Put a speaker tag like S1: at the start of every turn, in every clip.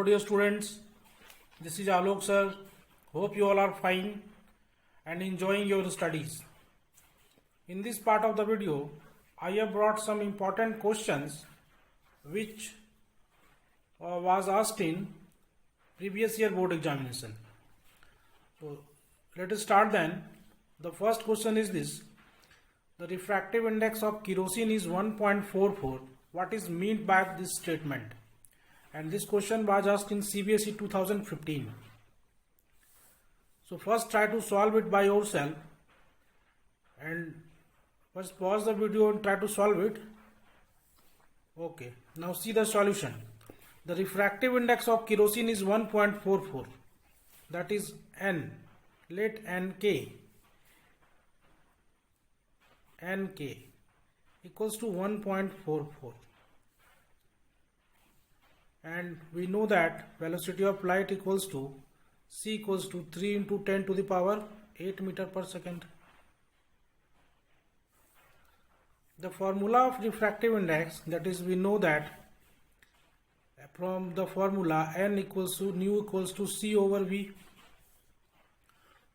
S1: Hello dear students, this is Alok sir. Hope you all are fine and enjoying your studies. In this part of the video, I have brought some important questions which was asked in previous year board examination. So let us start then. The first question is this: the refractive index of kerosene is 1.44. What is meant by this statement? And this question was asked in CBSE 2015. So first try to solve it by yourself, and first pause the video and try to solve it. Okay, now see the solution. The refractive index of kerosene is 1.44, that is N. Let Nk equals to 1.44, and we know that velocity of light equals to c equals to 3 into 10 to the power 8 meter per second. The formula of refractive index, that is, we know that from the formula n equals to nu equals to c over v,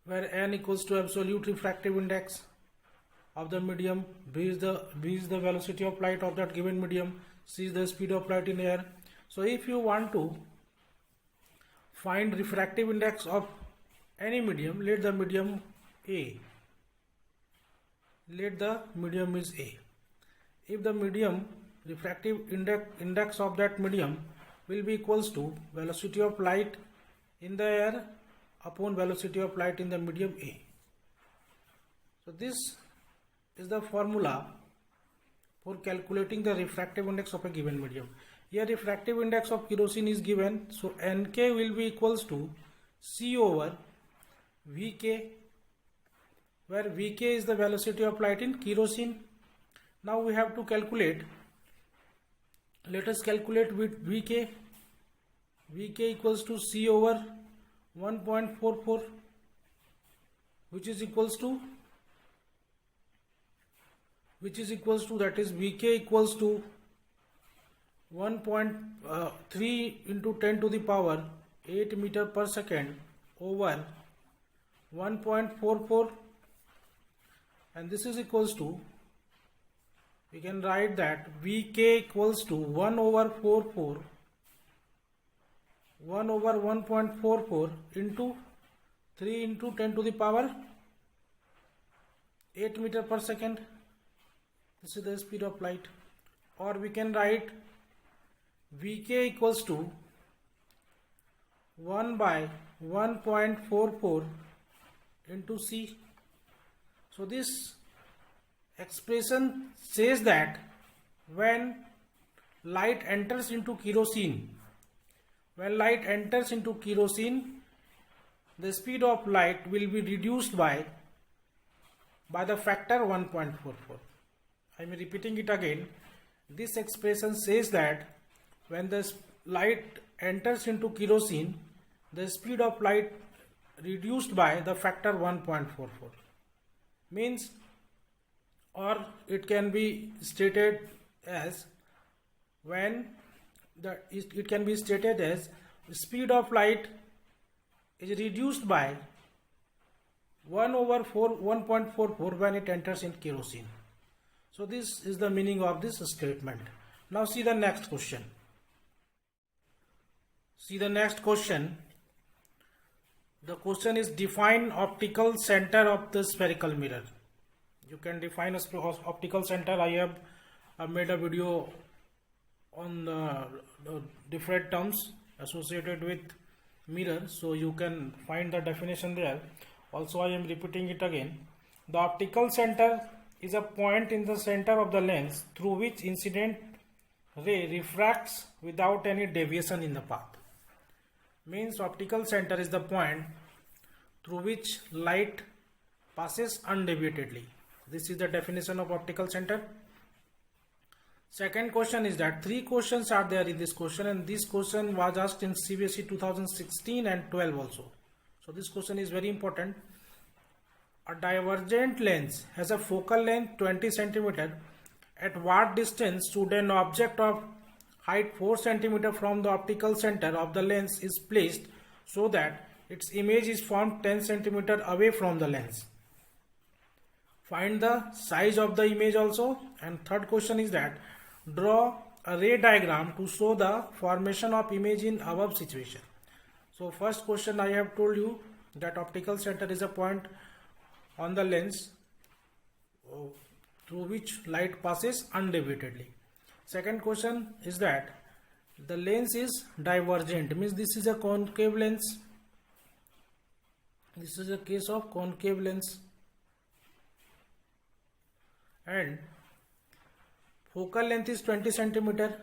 S1: where n equals to absolute refractive index of the medium, v is the velocity of light of that given medium, c is the speed of light in air. So if you want to find refractive index of any medium, let the medium A. Let the medium is A. If the medium refractive index of that medium will be equals to velocity of light in the air upon velocity of light in the medium A. So this is the formula for calculating the refractive index of a given medium. Here refractive index of kerosene is given, so Nk will be equals to C over Vk, where Vk is the velocity of light in kerosene. Now we have to calculate. Let us calculate with Vk. Vk equals to C over 1.44, which is equals to that is Vk equals to 1.3 into 10 to the power 8 meter per second over 1.44, and this is equals to, we can write that Vk equals to 1 over 1.44 into 3 into 10 to the power 8 meter per second. This is the speed of light. Or we can write Vk equals to 1 by 1.44 into C. So this expression says that when light enters into kerosene, the speed of light will be reduced by the factor 1.44. I am repeating it again. This expression says that when the light enters into kerosene, the speed of light reduced by the factor 1.44. Means, or it can be stated as speed of light is reduced by 1.44 when it enters in kerosene. So this is the meaning of this statement. Now see the next question. The question is, define optical center of the spherical mirror. You can define a optical center. I have made a video on the different terms associated with mirror, so you can find the definition there. Also, I am repeating it again. The optical center is a point in the center of the lens through which incident ray refracts without any deviation in the path. Means optical center is the point through which light passes undeviatedly. This is the definition of optical center. Second question is that 3 questions are there in this question, and this question was asked in CBSE 2016 and 12 also. So this question is very important. A divergent lens has a focal length 20 cm. At what distance should an object of height 4 cm from the optical center of the lens is placed so that its image is formed 10 cm away from the lens. Find the size of the image also. And third question is that draw a ray diagram to show the formation of image in above situation. So first question, I have told you that optical center is a point on the lens through which light passes undividedly. Second question is that the lens is divergent, means this is a concave lens. This is a case of concave lens. And focal length is 20 cm.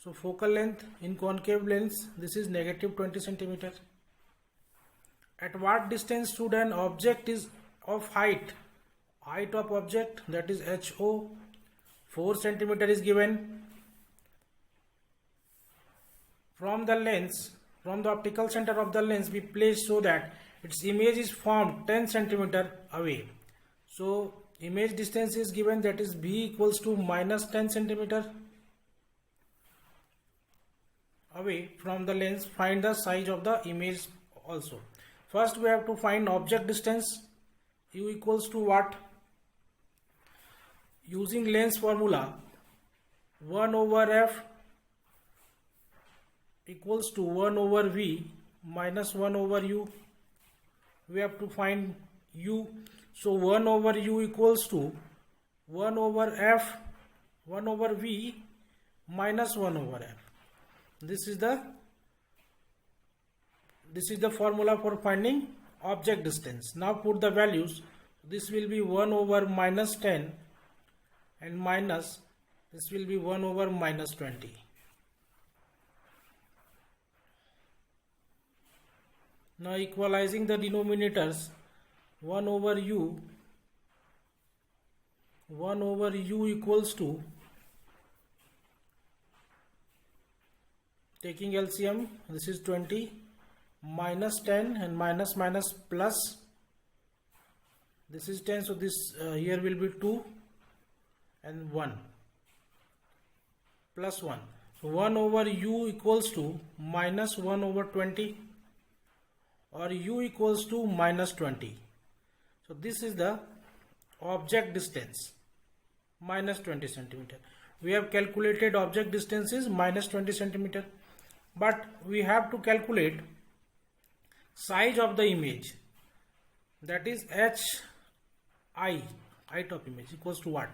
S1: So focal length in concave lens, this is negative 20 cm. At what distance should an object is of height of object, that is HO, 4 cm is given from the lens, from the optical center of the lens be placed so that its image is formed 10 cm away. So image distance is given, that is B equals to minus 10 cm away from the lens. Find the size of the image also. First we have to find object distance. U equals to what? Using lens formula, 1 over F equals to 1 over V minus 1 over U. We have to find U. So 1 over U equals to 1 over F, 1 over V minus 1 over F. This is the formula for finding object distance. Now put the values. This will be 1 over minus 10 and minus, this will be 1 over minus 20. Now equalizing the denominators, 1 over U equals to, taking LCM, this is 20 minus 10 and minus minus plus, this is 10, so this here will be 2 and 1 plus 1. So 1 over U equals to minus 1 over 20 or U equals to minus 20. So this is the object distance, minus 20 centimeter. We have calculated object distance is minus 20 centimeter, but we have to calculate size of the image, that is HI, height of image, equals to what?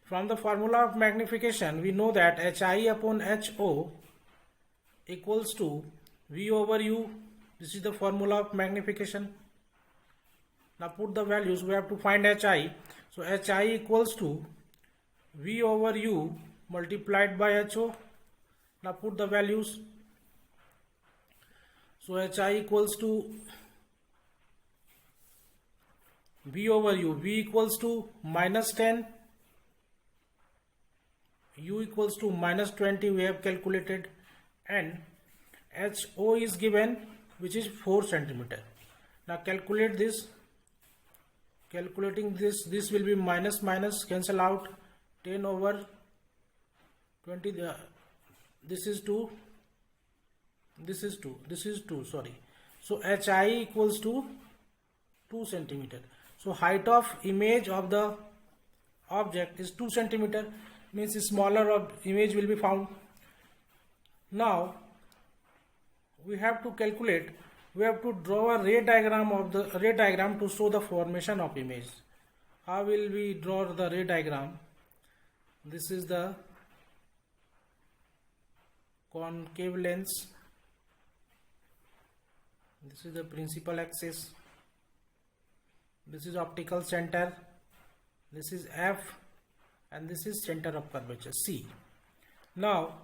S1: From the formula of magnification, we know that HI upon HO equals to V over U. This is the formula of magnification. Now put the values. We have to find HI. So HI equals to V over U multiplied by HO. Now put the values. So HI equals to V over U. V equals to minus 10. U equals to minus 20, we have calculated, and HO is given, which is 4 centimeter. Now calculate this. Calculating this will be minus minus, cancel out, 10 over 20, this is 2, this is 2, this is 2, sorry. So HI equals to 2 centimeter. So height of image of the object is 2 centimeter, means smaller image will be found. Now we have to calculate, we have to draw a ray diagram to show the formation of image. How will we draw the ray diagram? This is the concave lens, this is the principal axis, this is optical center, this is F, and this is center of curvature C. Now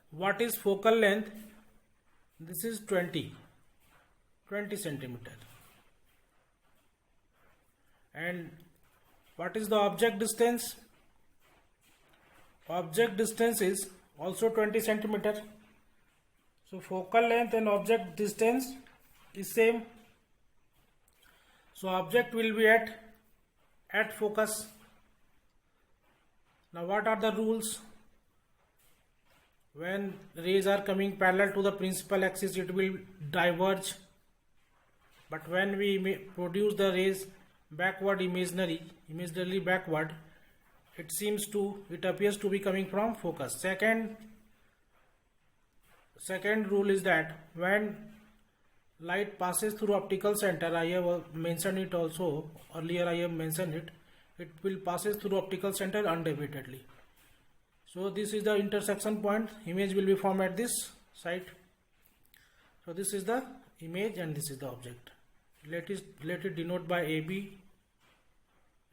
S1: what is focal length? This is 20 centimeter. And what is the object distance? Object distance is also 20 centimeter. So focal length and object distance is same. So object will be at focus. Now what are the rules? when rays are coming parallel to the principal axis, it will diverge, but when we produce the rays backward, imaginarily backward, it appears to be coming from focus. Second rule is that when light passes through optical center, I have mentioned it also earlier, it will passes through optical center undeviatedly. So this is the intersection point, image will be formed at this site. So this is the image and this is the object. Let it denote by AB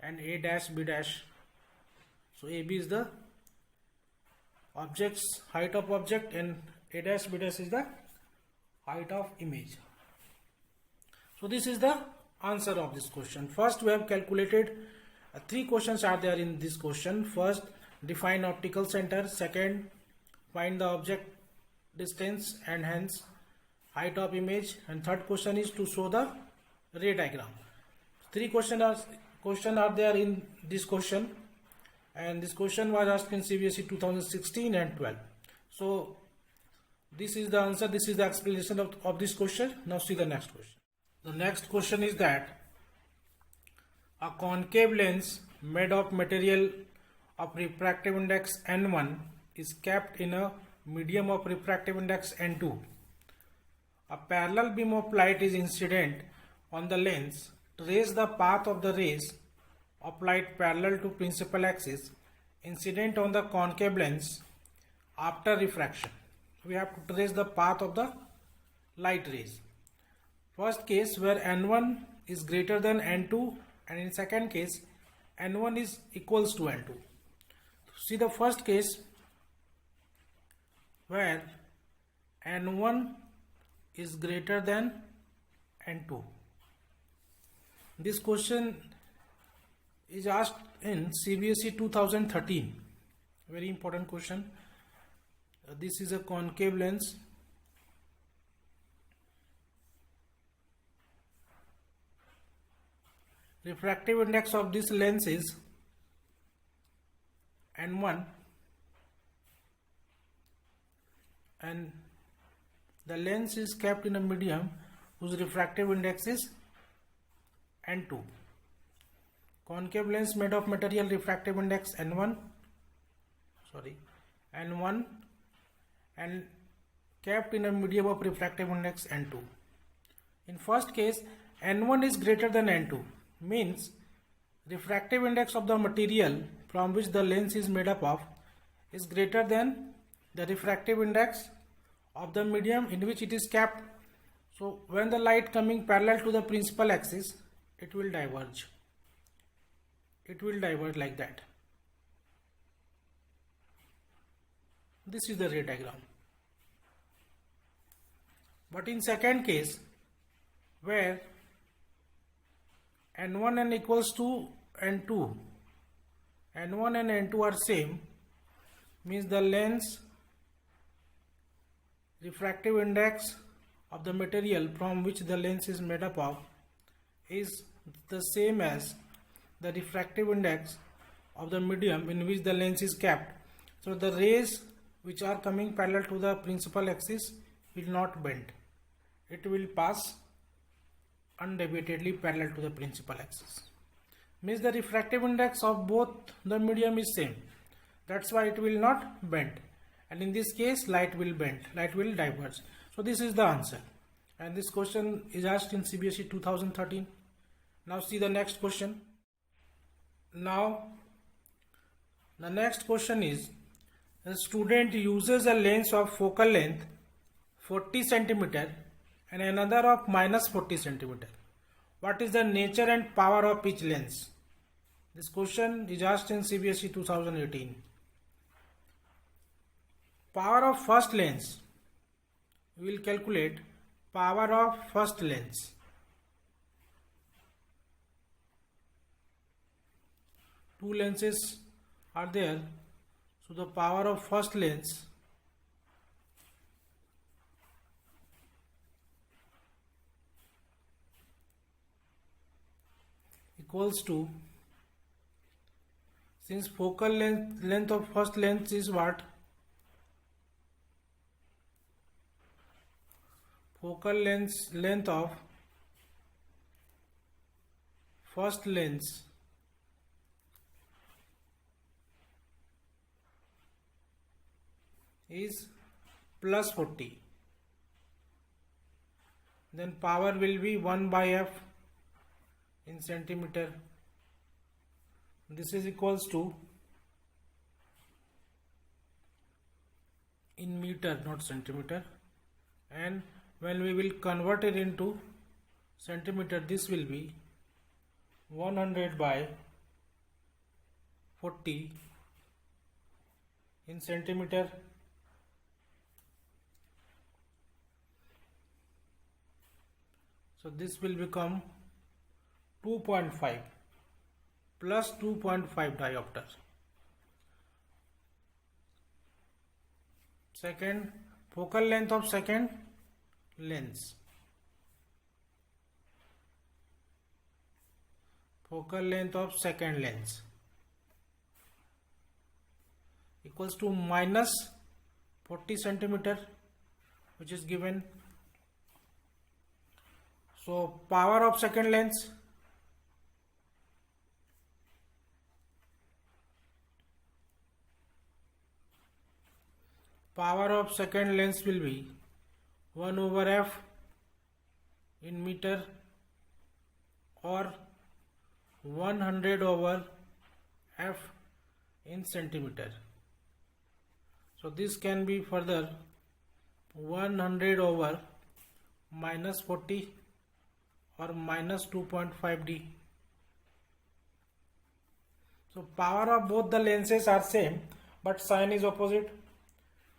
S1: and A dash B dash. So AB is the object's height of object and A dash B dash is the height of image. So this is the answer of this question. First we have calculated 3 questions are there in this question. First, define optical center. Second, find the object distance and hence height of image. And third question is to show the ray diagram. 3 questions are there in this question, and this question was asked in CBSE 2016 and 12. So this is the answer, this is the explanation of this question. Now see the next question. The next question is that a concave lens made of material of refractive index N1 is kept in a medium of refractive index N2. A parallel beam of light is incident on the lens. Trace the path of the rays of light parallel to principal axis incident on the concave lens after refraction. We have to trace the path of the light rays. First case where N1 is greater than N2, and in second case N1 is equals to N2. See the first case where N1 is greater than N2. This question is asked in CBSE 2013. Very important question. This is a concave lens. Refractive index of this lens is N1 and the lens is kept in a medium whose refractive index is N2. Concave lens made of material refractive index N1 and kept in a medium of refractive index N2. In first case N1 is greater than N2, means refractive index of the material from which the lens is made up of is greater than the refractive index of the medium in which it is kept. So when the light coming parallel to the principal axis, it will diverge. It will diverge like that. This is the ray diagram. But in second case, where N1 and equals to N2, N1 and N2 are same, means the lens refractive index of the material from which the lens is made up of is the same as the refractive index of the medium in which the lens is kept. So the rays which are coming parallel to the principal axis will not bend. It will pass undeviatedly parallel to the principal axis. Means the refractive index of both the medium is same. That's why it will not bend. And in this case light will bend, light will diverge. So this is the answer. And this question is asked in CBSE 2013. Now see the next question. Now the next question is, the student uses a lens of focal length 40 cm and another of minus 40 cm. What is the nature and power of each lens? This question is asked in CBSE 2018. Power of first lens. We will calculate power of first lens. Two lenses are there, so the power of first lens equals to, since focal length of first lens is what? focal length of first lens is plus 40, then power will be 1 by f in centimeter. This is equals to, in meter not centimeter, and when we will convert it into centimeter, this will be 100 by 40 in centimeter. So this will become 2.5 plus 2.5 diopter. Second, focal length of second lens. Focal length of second lens equals to minus 40 centimeter, which is given. So power of second lens will be 1 over f in meter or 100 over f in centimeter. So this can be further 100 over minus 40 or minus 2.5 d. So power of both the lenses are same, but sign is opposite.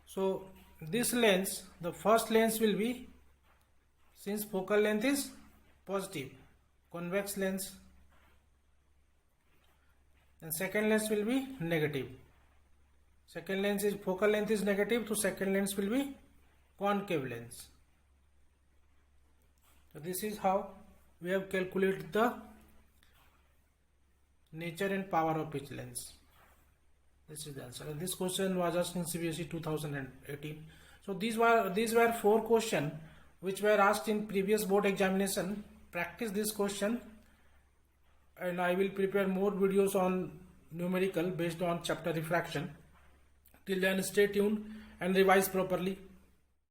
S1: So this lens, the first lens will be, since focal length is positive, convex lens, and second lens will be negative. Second lens is, focal length is negative, so second lens will be concave lens. So this is how we have calculated the nature and power of each lens. This is the answer. And this question was asked in CBSE 2018. So these were 4 questions which were asked in previous board examination. Practice this question, and I will prepare more videos on numerical based on chapter refraction. Till then, stay tuned and revise properly.